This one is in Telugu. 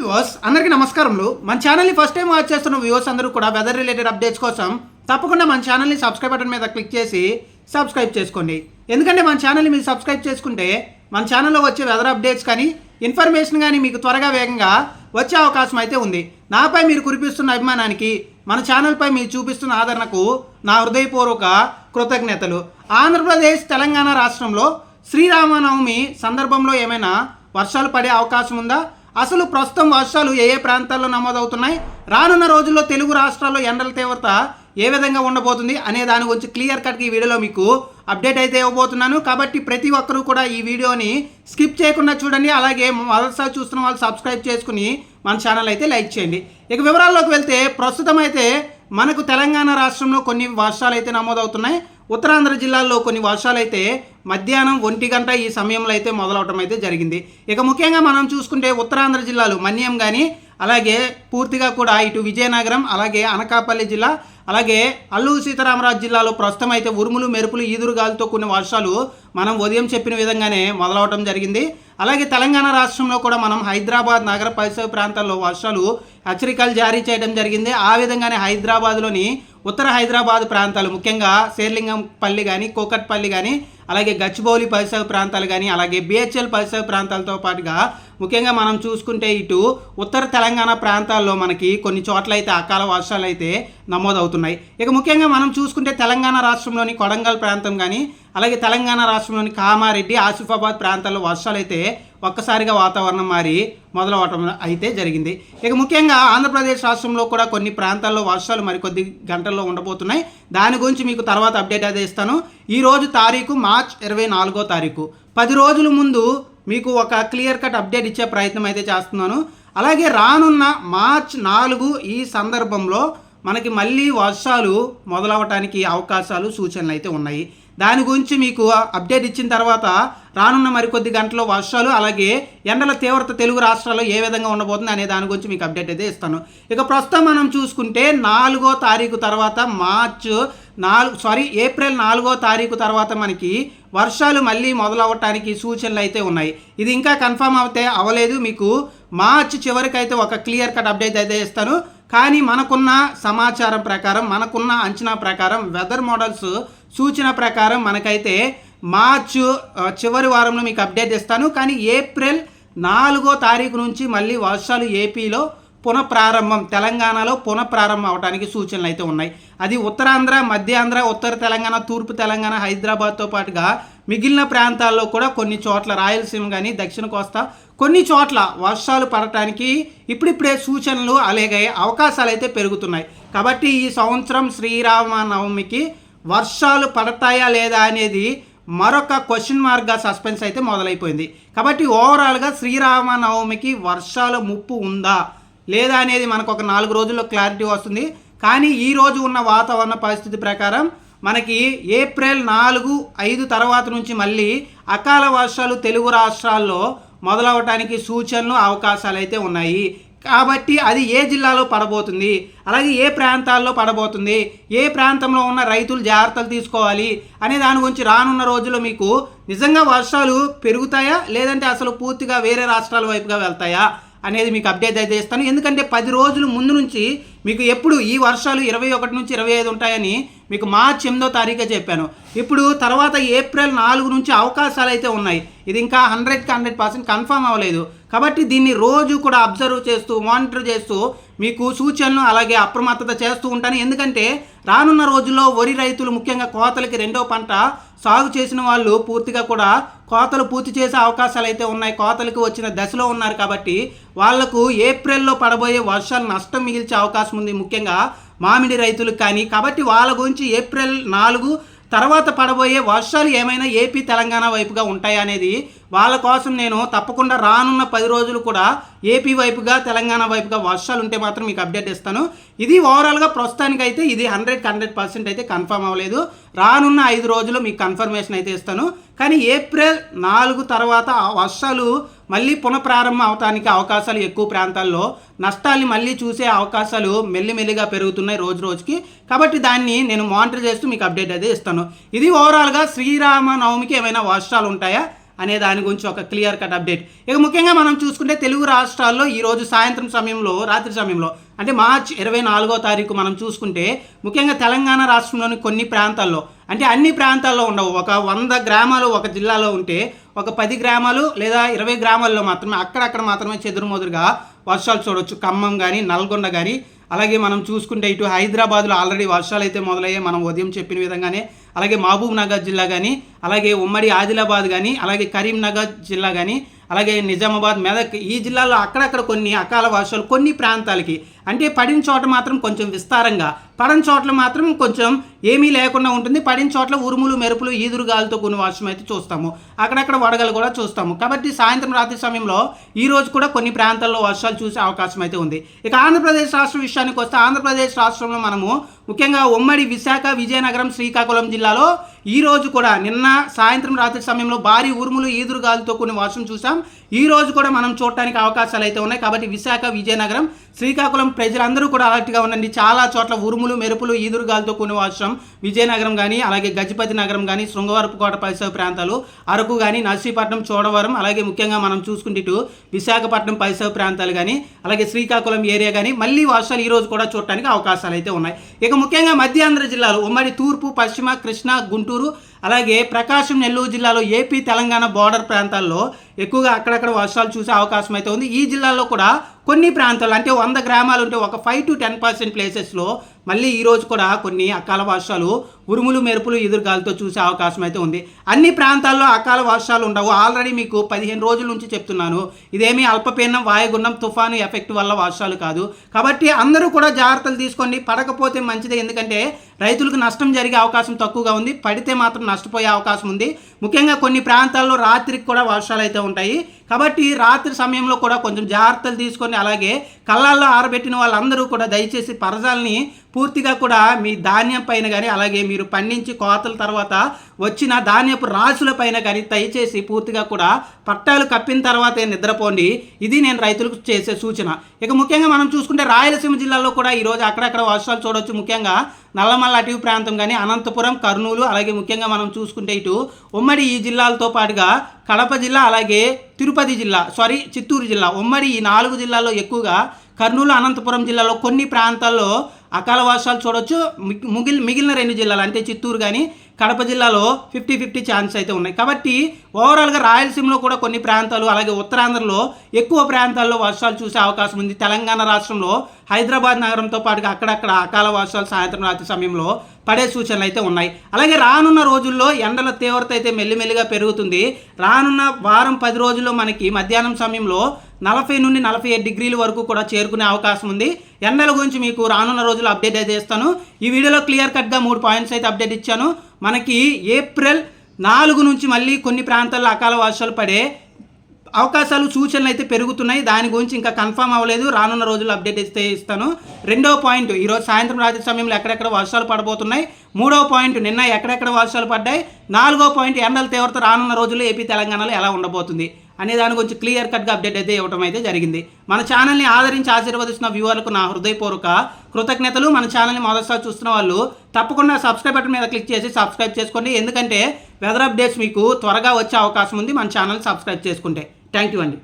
వ్యూవర్స్ అందరికీ నమస్కారములు. మన ఛానల్ని ఫస్ట్ టైం వాచ్ చేస్తున్న వ్యూవర్స్ అందరూ కూడా వెదర్ రిలేటెడ్ అప్డేట్స్ కోసం తప్పకుండా మన ఛానల్ని సబ్స్క్రైబ్ బటన్ మీద క్లిక్ చేసి సబ్స్క్రైబ్ చేసుకోండి. ఎందుకంటే మన ఛానల్ని మీరు సబ్స్క్రైబ్ చేసుకుంటే మన ఛానల్లో వచ్చే వెదర్ అప్డేట్స్ కానీ ఇన్ఫర్మేషన్ కానీ మీకు త్వరగా వేగంగా వచ్చే అవకాశం అయితే ఉంది. నాపై మీరు కురిపిస్తున్న అభిమానానికి, మన ఛానల్పై మీరు చూపిస్తున్న ఆదరణకు నా హృదయపూర్వక కృతజ్ఞతలు. ఆంధ్రప్రదేశ్, తెలంగాణ రాష్ట్రంలో శ్రీరామనవమి సందర్భంలో ఏమైనా వర్షాలు పడే అవకాశం ఉందా? అసలు ప్రస్తుతం వర్షాలు ఏ ప్రాంతాల్లో నమోదవుతున్నాయి? రానున్న రోజుల్లో తెలుగు రాష్ట్రాల్లో ఎండల తీవ్రత ఏ విధంగా ఉండబోతుంది అనే దాని గురించి క్లియర్ కట్గా ఈ వీడియోలో మీకు అప్డేట్ అయితే ఇవ్వబోతున్నాను. కాబట్టి ప్రతి ఒక్కరూ కూడా ఈ వీడియోని స్కిప్ చేయకుండా చూడండి. అలాగే మొదటిసారి చూస్తున్న వాళ్ళు సబ్స్క్రైబ్ చేసుకుని మన ఛానల్ అయితే లైక్ చేయండి. ఇక వివరాల్లోకి వెళ్తే ప్రస్తుతం అయితే మనకు తెలంగాణ రాష్ట్రంలో కొన్ని వర్షాలు అయితే నమోదవుతున్నాయి. ఉత్తరాంధ్ర జిల్లాల్లో కొన్ని వర్షాలు అయితే మధ్యాహ్నం 1 గంట ఈ సమయంలో అయితే మొదలవటం అయితే జరిగింది. ఇక ముఖ్యంగా మనం చూసుకుంటే ఉత్తరాంధ్ర జిల్లాలు మన్యం కానీ, అలాగే పూర్తిగా కూడా ఇటు విజయనగరం, అలాగే అనకాపల్లి జిల్లా, అలాగే అల్లూరు సీతారామరాజు జిల్లాలో ప్రస్తుతం అయితే ఉరుములు, మెరుపులు, ఈదురుగాలతో కొన్ని వర్షాలు మనం ఉదయం చెప్పిన విధంగానే మొదలవటం జరిగింది. అలాగే తెలంగాణ రాష్ట్రంలో కూడా మనం హైదరాబాద్ నగర పరిసర ప్రాంతాల్లో వర్షాలు హెచ్చరికలు జారీ చేయడం జరిగింది. ఆ విధంగానే హైదరాబాద్లోని ఉత్తర హైదరాబాద్ ప్రాంతాలు, ముఖ్యంగా శేర్లింగంపల్లి కానీ, కోకట్పల్లి కానీ, అలాగే గచ్చిబౌలి పరిసర ప్రాంతాలు కానీ, అలాగే బిహెచ్ఎల్ పరిసర ప్రాంతాలతో పాటుగా ముఖ్యంగా మనం చూసుకుంటే ఇటు ఉత్తర తెలంగాణ ప్రాంతాల్లో మనకి కొన్ని చోట్ల అయితే అకాల వర్షాలు అయితే నమోదవుతున్నాయి. ఇక ముఖ్యంగా మనం చూసుకుంటే తెలంగాణ రాష్ట్రంలోని కొడంగల్ ప్రాంతం కానీ, అలాగే తెలంగాణ రాష్ట్రంలోని కామారెడ్డి, ఆసిఫాబాద్ ప్రాంతాల్లో వర్షాలు అయితే ఒక్కసారిగా వాతావరణం మారి మొదలవటం అయితే జరిగింది. ఇక ముఖ్యంగా ఆంధ్రప్రదేశ్ రాష్ట్రంలో కూడా కొన్ని ప్రాంతాల్లో వర్షాలు మరికొద్ది గంటల్లో ఉండబోతున్నాయి. దాని గురించి మీకు తర్వాత అప్డేట్ అయితే ఇస్తాను. ఈరోజు తారీఖు మార్చ్ 24వ తారీఖు, 10 రోజుల ముందు మీకు ఒక క్లియర్ కట్ అప్డేట్ ఇచ్చే ప్రయత్నం అయితే చేస్తున్నాను. అలాగే రానున్న మార్చ్ 4 ఈ సందర్భంలో మనకి మళ్ళీ వర్షాలు మొదలవటానికి అవకాశాలు, సూచనలు అయితే ఉన్నాయి. దాని గురించి మీకు అప్డేట్ ఇచ్చిన తర్వాత రానున్న మరికొద్ది గంటల్లో వర్షాలు, అలాగే ఎండల తీవ్రత తెలుగు రాష్ట్రాల్లో ఏ విధంగా ఉండబోతుంది అనే దాని గురించి మీకు అప్డేట్ అయితే ఇస్తాను. ఇక ప్రస్తుతం మనం చూసుకుంటే 4వ తారీఖు తర్వాత ఏప్రిల్ 4వ తారీఖు తర్వాత మనకి వర్షాలు మళ్ళీ మొదలవ్వటానికి సూచనలు అయితే ఉన్నాయి. ఇది ఇంకా కన్ఫర్మ్ అయితే అవ్వలేదు. మీకు మార్చ్ చివరికి అయితే ఒక క్లియర్ కట్ అప్డేట్ అయితే ఇస్తాను. కానీ మనకున్న సమాచారం ప్రకారం, మనకున్న అంచనా ప్రకారం, వెదర్ మోడల్స్ సూచన ప్రకారం మనకైతే మార్చ్ చివరి వారంలో మీకు అప్డేట్ ఇస్తాను. కానీ ఏప్రిల్ 4వ తారీఖు నుంచి మళ్ళీ వర్షాలు ఏపీలో పునఃప్రారంభం, తెలంగాణలో పునఃప్రారంభం అవడానికి సూచనలు అయితే ఉన్నాయి. అది ఉత్తరాంధ్ర, మధ్యాంధ్ర, ఉత్తర తెలంగాణ, తూర్పు తెలంగాణ, హైదరాబాద్తో పాటుగా మిగిలిన ప్రాంతాల్లో కూడా కొన్ని చోట్ల, రాయలసీమ కానీ, దక్షిణ కోస్తా కొన్ని చోట్ల వర్షాలు పడటానికి ఇప్పుడిప్పుడే సూచనలు, అలాగే అవకాశాలు అయితే పెరుగుతున్నాయి. కాబట్టి ఈ సంవత్సరం శ్రీరామనవమికి వర్షాలు పడతాయా లేదా అనేది మరొక క్వశ్చన్ మార్క్గా సస్పెన్స్ అయితే మొదలైపోయింది. కాబట్టి ఓవరాల్గా శ్రీరామనవమికి వర్షాల ముప్పు ఉందా లేదా అనేది మనకు ఒక 4 రోజుల్లో క్లారిటీ వస్తుంది. కానీ ఈరోజు ఉన్న వాతావరణ పరిస్థితి ప్రకారం మనకి ఏప్రిల్ 4, 5 తర్వాత నుంచి మళ్ళీ అకాల వర్షాలు తెలుగు రాష్ట్రాల్లో మొదలవటానికి సూచనలు, అవకాశాలు అయితే ఉన్నాయి. కాబట్టి అది ఏ జిల్లాలో పడబోతుంది, అలాగే ఏ ప్రాంతాల్లో పడబోతుంది, ఏ ప్రాంతంలో ఉన్న రైతులు జాగ్రత్తలు తీసుకోవాలి అనే దాని గురించి రానున్న రోజుల్లో మీకు నిజంగా వర్షాలు పెరుగుతాయా, లేదంటే అసలు పూర్తిగా వేరే రాష్ట్రాల వైపుగా వెళ్తాయా అనేది మీకు అప్డేట్ అయితే ఇస్తాను. ఎందుకంటే 10 రోజుల ముందు నుంచి మీకు ఎప్పుడు ఈ వర్షాలు 21 నుంచి 25 ఉంటాయని మీకు మార్చ్ 8వ తారీఖే చెప్పాను. ఇప్పుడు తర్వాత ఏప్రిల్ 4 నుంచి అవకాశాలు అయితే ఉన్నాయి. ఇది ఇంకా 100% కన్ఫర్మ్ అవ్వలేదు. కాబట్టి దీన్ని రోజు కూడా అబ్జర్వ్ చేస్తూ, మానిటర్ చేస్తూ మీకు సూచనలు, అలాగే అప్రమత్తత చేస్తూ ఉంటాను. ఎందుకంటే రానున్న రోజుల్లో వరి రైతులు, ముఖ్యంగా కోతలకి 2వ పంట సాగు చేసిన వాళ్ళు పూర్తిగా కూడా కోతలు పూర్తి చేసే అవకాశాలు అయితే ఉన్నాయి. కోతలకు వచ్చిన దశలో ఉన్నారు. కాబట్టి వాళ్లకు ఏప్రిల్లో పడబోయే వర్షాలు నష్టం మిగిల్చే అవకాశం ఉంది, ముఖ్యంగా మామిడి రైతులకు కానీ. కాబట్టి వాళ్ళ గురించి ఏప్రిల్ 4 తర్వాత పడబోయే వర్షాలు ఏమైనా ఏపీ, తెలంగాణ వైపుగా ఉంటాయా అనేది వాళ్ళ కోసం నేను తప్పకుండా రానున్న 10 రోజులు కూడా ఏపీ వైపుగా, తెలంగాణ వైపుగా వర్షాలు ఉంటే మాత్రం మీకు అప్డేట్ ఇస్తాను. ఇది ఓవరాల్గా ప్రస్తుతానికైతే ఇది 100% అయితే కన్ఫర్మ్ అవ్వలేదు. రానున్న 5 రోజులు మీకు కన్ఫర్మేషన్ అయితే ఇస్తాను. కానీ ఏప్రిల్ 4 తర్వాత వర్షాలు మళ్ళీ పునఃప్రారంభం అవటానికి అవకాశాలు ఎక్కువ, ప్రాంతాల్లో నష్టాల్ని మళ్ళీ చూసే అవకాశాలు మెల్లిమెల్లిగా పెరుగుతున్నాయి రోజు రోజుకి. కాబట్టి దాన్ని నేను మానిటర్ చేస్తూ మీకు అప్డేట్ అయితే ఇస్తాను. ఇది ఓవరాల్గా శ్రీరామనవమికి ఏమైనా వర్షాలు ఉంటాయా అనే దాని గురించి ఒక క్లియర్ కట్ అప్డేట్. ఇక ముఖ్యంగా మనం చూసుకుంటే తెలుగు రాష్ట్రాల్లో ఈరోజు సాయంత్రం సమయంలో, రాత్రి సమయంలో అంటే మార్చి 24వ తారీఖు మనం చూసుకుంటే ముఖ్యంగా తెలంగాణ రాష్ట్రంలోని కొన్ని ప్రాంతాల్లో, అంటే అన్ని ప్రాంతాల్లో ఉండవు, ఒక 100 గ్రామాలు ఒక జిల్లాలో ఉంటే ఒక 10 గ్రామాలు లేదా 20 గ్రామాల్లో మాత్రమే అక్కడక్కడ మాత్రమే చెదురుమదురుగా వర్షాలు చూడవచ్చు. ఖమ్మం కానీ, నల్గొండ కానీ, అలాగే మనం చూసుకుంటే ఇటు హైదరాబాద్లో ఆల్రెడీ వర్షాలు అయితే మొదలయ్యాయి మనం ఉదయం చెప్పిన విధంగానే. అలాగే మహబూబ్ నగర్ జిల్లా కానీ, అలాగే ఉమ్మడి ఆదిలాబాద్ కానీ, అలాగే కరీంనగర్ జిల్లా కానీ, అలాగే నిజామాబాద్, మెదక్ ఈ జిల్లాల్లో అక్కడక్కడ కొన్ని అకాల వర్షాలు కొన్ని ప్రాంతాలకి, అంటే పడిన చోట మాత్రం కొంచెం విస్తారంగా, పడని చోట్ల మాత్రం కొంచెం ఏమీ లేకుండా ఉంటుంది. పడిన చోట్ల ఉరుములు మెరుపులు ఈదురుగాలతో కొన్ని వర్షం అయితే చూస్తాము, అక్కడక్కడ వడగలు కూడా చూస్తాము. కాబట్టి సాయంత్రం రాత్రి సమయంలో ఈ రోజు కూడా కొన్ని ప్రాంతాల్లో వర్షాలు చూసే అవకాశం అయితే ఉంది. ఇక ఆంధ్రప్రదేశ్ రాష్ట్ర విషయానికి వస్తే ఆంధ్రప్రదేశ్ రాష్ట్రంలో మనము ముఖ్యంగా ఉమ్మడి విశాఖ, విజయనగరం, శ్రీకాకుళం జిల్లాలో ఈ రోజు కూడా నిన్న సాయంత్రం రాత్రి సమయంలో భారీ ఉరుములు ఈదురుగాలతో కొన్ని వర్షం చూసాం. ఈ రోజు కూడా మనం చూడటానికి అవకాశాలు అయితే ఉన్నాయి. కాబట్టి విశాఖ, విజయనగరం, శ్రీకాకుళం ప్రజలందరూ కూడా అలర్ట్గా ఉండండి. చాలా చోట్ల ఉరుములు మెరుపులు ఈదురుగాలతో కొన్ని వర్షం విజయనగరం కానీ, అలాగే గజపతి నగరం కానీ, శృంగవరపుకోట పరిసర ప్రాంతాలు, అరకు కానీ, నర్సీపట్నం, చోడవరం, అలాగే ముఖ్యంగా మనం చూసుకుంటే ఇటు విశాఖపట్నం పరిసర ప్రాంతాలు కానీ, అలాగే శ్రీకాకుళం ఏరియా కానీ మళ్ళీ వర్షాలు ఈ రోజు కూడా చూడటానికి అవకాశాలు అయితే ఉన్నాయి. ఇక ముఖ్యంగా మధ్యాంధ్ర జిల్లాలు ఉమ్మడి తూర్పు, పశ్చిమ, కృష్ణా, గుంటూరు, అలాగే ప్రకాశం, నెల్లూరు జిల్లాలో ఏపీ తెలంగాణ బోర్డర్ ప్రాంతాల్లో ఎక్కువగా అక్కడక్కడ వర్షాలు చూసే అవకాశం అయితే ఉంది. ఈ జిల్లాల్లో కూడా కొన్ని ప్రాంతాలు అంటే 100 గ్రామాలు ఉంటే ఒక 5 to 10% ప్లేసెస్లో మళ్ళీ ఈరోజు కూడా కొన్ని అకాల వర్షాలు ఉరుములు మెరుపులు ఎదురుగాలతో చూసే అవకాశం అయితే ఉంది. అన్ని ప్రాంతాల్లో అకాల వర్షాలు ఉండవు. ఆల్రెడీ మీకు 15 రోజుల నుంచి చెప్తున్నాను, ఇదేమీ అల్పపీడనం, వాయుగుండం, తుఫాను ఎఫెక్ట్ వల్ల వర్షాలు కాదు. కాబట్టి అందరూ కూడా జాగ్రత్తలు తీసుకోండి. పడకపోతే మంచిదే, ఎందుకంటే రైతులకు నష్టం జరిగే అవకాశం తక్కువగా ఉంది. పడితే మాత్రం నష్టపోయే అవకాశం ఉంది. ముఖ్యంగా కొన్ని ప్రాంతాల్లో రాత్రికి కూడా వర్షాలు అయితే ఉంటాయి. కాబట్టి రాత్రి సమయంలో కూడా కొంచెం జాగ్రత్తలు తీసుకొని, అలాగే కళ్ళాల్లో ఆరబెట్టిన వాళ్ళందరూ కూడా దయచేసి పరజాలని పూర్తిగా కూడా మీ ధాన్యం పైన కానీ, అలాగే మీరు పండించి కోతల తర్వాత వచ్చిన ధాన్యపు రాసుల పైన కానీ దయచేసి పూర్తిగా కూడా పట్టాలు కప్పిన తర్వాతే నిద్రపోండి. ఇది నేను రైతులకు చేసే సూచన. ఇక ముఖ్యంగా మనం చూసుకుంటే రాయలసీమ జిల్లాలో కూడా ఈరోజు అక్కడక్కడ వర్షాలు చూడవచ్చు. ముఖ్యంగా నల్లమల్ల అటవీ ప్రాంతం కానీ, అనంతపురం, కర్నూలు, అలాగే ముఖ్యంగా మనం చూసుకుంటే ఇటు ఉమ్మడి ఈ జిల్లాలతో పాటుగా కడప జిల్లా, అలాగే చిత్తూరు జిల్లా, ఉమ్మడి ఈ 4 జిల్లాల్లో ఎక్కువగా కర్నూలు, అనంతపురం జిల్లాలో కొన్ని ప్రాంతాల్లో అకాల వర్షాలు చూడవచ్చు. మిగిలిన 2 జిల్లాలు అంటే చిత్తూరు కానీ కడప జిల్లాలో 50-50 ఛాన్స్ అయితే ఉన్నాయి. కాబట్టి ఓవరాల్గా రాయలసీమలో కూడా కొన్ని ప్రాంతాలు, అలాగే ఉత్తరాంధ్రలో ఎక్కువ ప్రాంతాల్లో వర్షాలు చూసే అవకాశం ఉంది. తెలంగాణ రాష్ట్రంలో హైదరాబాద్ నగరంతో పాటుగా అక్కడక్కడ అకాల వర్షాలు సాయంత్రం రాత్రి సమయంలో పడే సూచనలు అయితే ఉన్నాయి. అలాగే రానున్న రోజుల్లో ఎండల తీవ్రత అయితే మెల్లిమెల్లిగా పెరుగుతుంది. రానున్న వారం 10 రోజుల్లో మనకి మధ్యాహ్నం సమయంలో 40 నుండి 47 డిగ్రీల వరకు కూడా చేరుకునే అవకాశం ఉంది. ఎండల గురించి మీకు రానున్న రోజుల్లో అప్డేట్ అయితే ఇస్తాను. ఈ వీడియోలో క్లియర్ కట్గా 3 పాయింట్స్ అయితే అప్డేట్ ఇచ్చాను. మనకి ఏప్రిల్ 4 నుంచి మళ్ళీ కొన్ని ప్రాంతాల్లో అకాల వర్షాలు పడే అవకాశాలు, సూచనలు అయితే పెరుగుతున్నాయి. దాని గురించి ఇంకా కన్ఫర్మ్ అవ్వలేదు. రానున్న రోజుల్లో అప్డేట్ అయితే ఇస్తాను. 2వ పాయింట్, ఈరోజు సాయంత్రం రాత్రి సమయంలో ఎక్కడెక్కడ వర్షాలు పడబోతున్నాయి. 3వ పాయింట్, నిన్న ఎక్కడెక్కడ వర్షాలు పడ్డాయి. 4వ పాయింట్, ఎండల తీవ్రత రానున్న రోజుల్లో ఏపీ తెలంగాణలో ఎలా ఉండబోతుంది అనే దాని గురించి క్లియర్ కట్గా అప్డేట్ అయితే ఇవ్వడం అయితే జరిగింది. మన ఛానల్ని ఆదరించి ఆశీర్వదిస్తున్న వ్యూవర్లకు నా హృదయపూర్వక కృతజ్ఞతలు. మన ఛానల్ని మొదటిసారి చూస్తున్న వాళ్ళు తప్పకుండా సబ్స్క్రైబ్ బటన్ మీద క్లిక్ చేసి సబ్స్క్రైబ్ చేసుకోండి. ఎందుకంటే వెదర్ అప్డేట్స్ మీకు త్వరగా వచ్చే అవకాశం ఉంది మన ఛానల్ సబ్స్క్రైబ్ చేసుకుంటే. థ్యాంక్ యూ అండి.